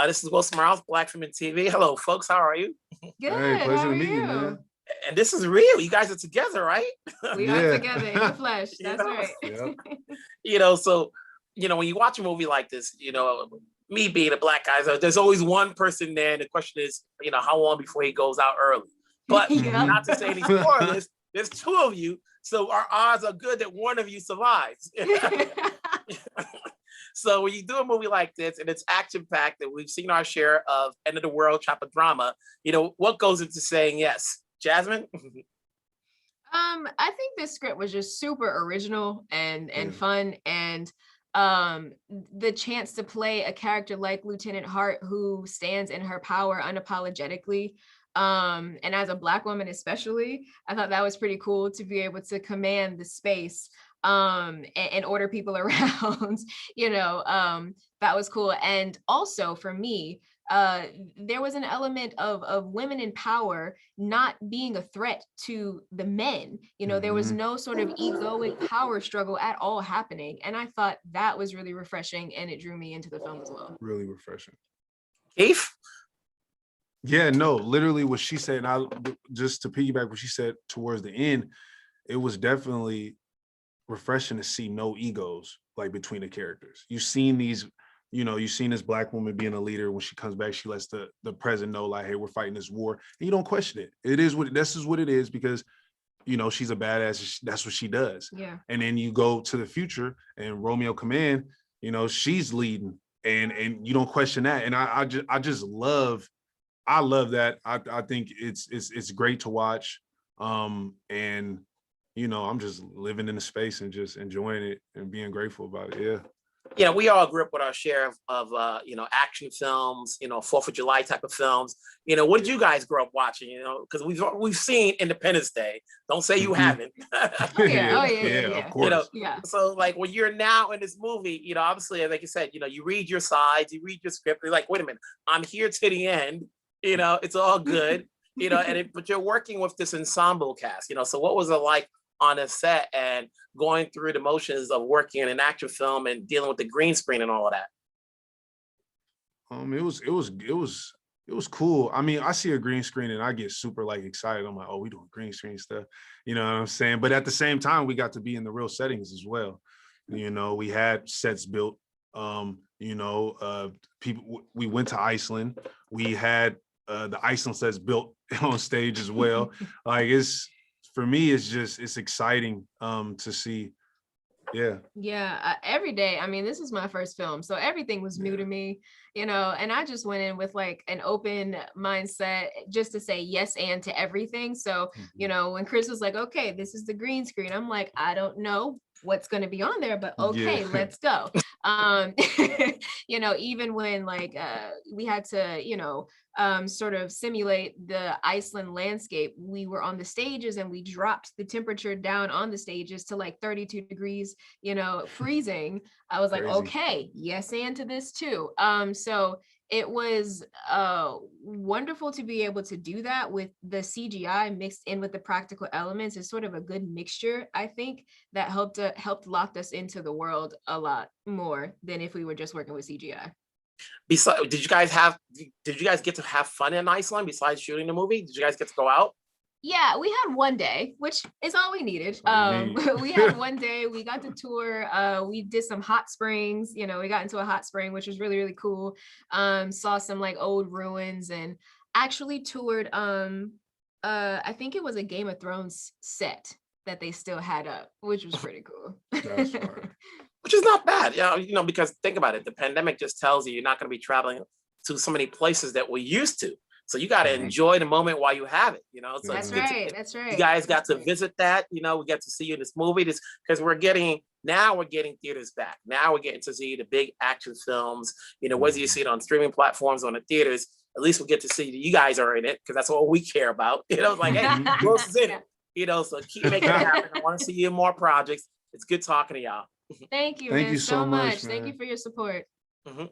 This is Will Smiles, Black Film and TV. Hello, folks. How are you? Good. Hey, pleasure How to are meet you, you? man. And this is real. You guys are together, right? We Yeah. are together in the flesh. You That's know? right. Yep. So, when you watch a movie like this, me being a black guy, there's always one person there. And the question is, how long before he goes out early? But Yep. not to say any spoilers, there's two of you. So our odds are good that one of you survives. So when you do a movie like this and it's action-packed and we've seen our share of end of the world type of drama, what goes into saying yes? Jasmine? I think this script was just super original and fun, and the chance to play a character like Lieutenant Hart who stands in her power unapologetically. And as a Black woman especially, I thought that was pretty cool to be able to command the space and order people around. That was cool. And also for me, there was an element of women in power not being a threat to the men. There was no sort of egoic power struggle at all happening. And I thought that was really refreshing, and it drew me into the film as well. Really refreshing. Keith? Yeah, no, literally what she said, and I just to piggyback what she said towards the end, it was definitely refreshing to see no egos like between the characters. You've seen these, you've seen this Black woman being a leader. When she comes back, she lets the president know, like, hey, we're fighting this war. And you don't question it. This is what it is, because she's a badass. That's what she does. Yeah. And then you go to the future and Romeo Command, she's leading, and you don't question that. And I love that. I think it's great to watch. And I'm just living in the space and just enjoying it and being grateful about it. Yeah. Yeah, we all grew up with our share of action films, 4th of July type of films. What did you guys grow up watching? Because we've seen Independence Day. Don't say you haven't. Yeah. Of course. So like when you're now in this movie, obviously, like you said, you read your sides, you read your script. You're like, wait a minute, I'm here to the end. It's all good. But you're working with this ensemble cast. So what was it like on a set and going through the motions of working in an action film and dealing with the green screen and all of that? It was cool. I mean, I see a green screen and I get super excited. I'm like, oh, we doing green screen stuff. You know what I'm saying? But at the same time, we got to be in the real settings as well. We had sets built. People. We went to Iceland. We had the Iceland sets built on stage as well. For me, it's exciting to see. Yeah. Every day. I mean, this is my first film, so everything was new to me, and I just went in with an open mindset just to say yes and to everything. So, when Chris was like, okay, this is the green screen, I'm like, I don't know what's going to be on there, but okay, let's go. Even when we had to, sort of simulate the Iceland landscape, we were on the stages and we dropped the temperature down on the stages to 32 degrees, freezing. I was like, Crazy. okay, yes, and to this too. So it was wonderful to be able to do that with the CGI mixed in with the practical elements. Is sort of a good mixture, I think, that helped lock us into the world a lot more than if we were just working with CGI. Besides, did you guys get to have fun in Iceland besides shooting the movie? Did you guys get to go out? Yeah, we had one day, which is all we needed. We had one day, we got to tour, we did some hot springs, we got into a hot spring, which was really, really cool. Saw some old ruins, and actually toured, I think it was a Game of Thrones set that they still had up, which was pretty cool. That's smart. Which is not bad, because think about it, the pandemic just tells you you're not going to be traveling to so many places that we used to. So you got to enjoy the moment while you have it, So That's right. That's right. You guys got to visit that, we get to see you in this movie, because we're getting theaters back. Now we're getting to see the big action films, whether you see it on streaming platforms or on the theaters, at least we get to see that you guys are in it, because that's all we care about. Hey, who else is in it? So keep making it happen. I want to see you in more projects. It's good talking to y'all. Thank you, Thank man, you so much, Thank man. you for your support. Mm-hmm.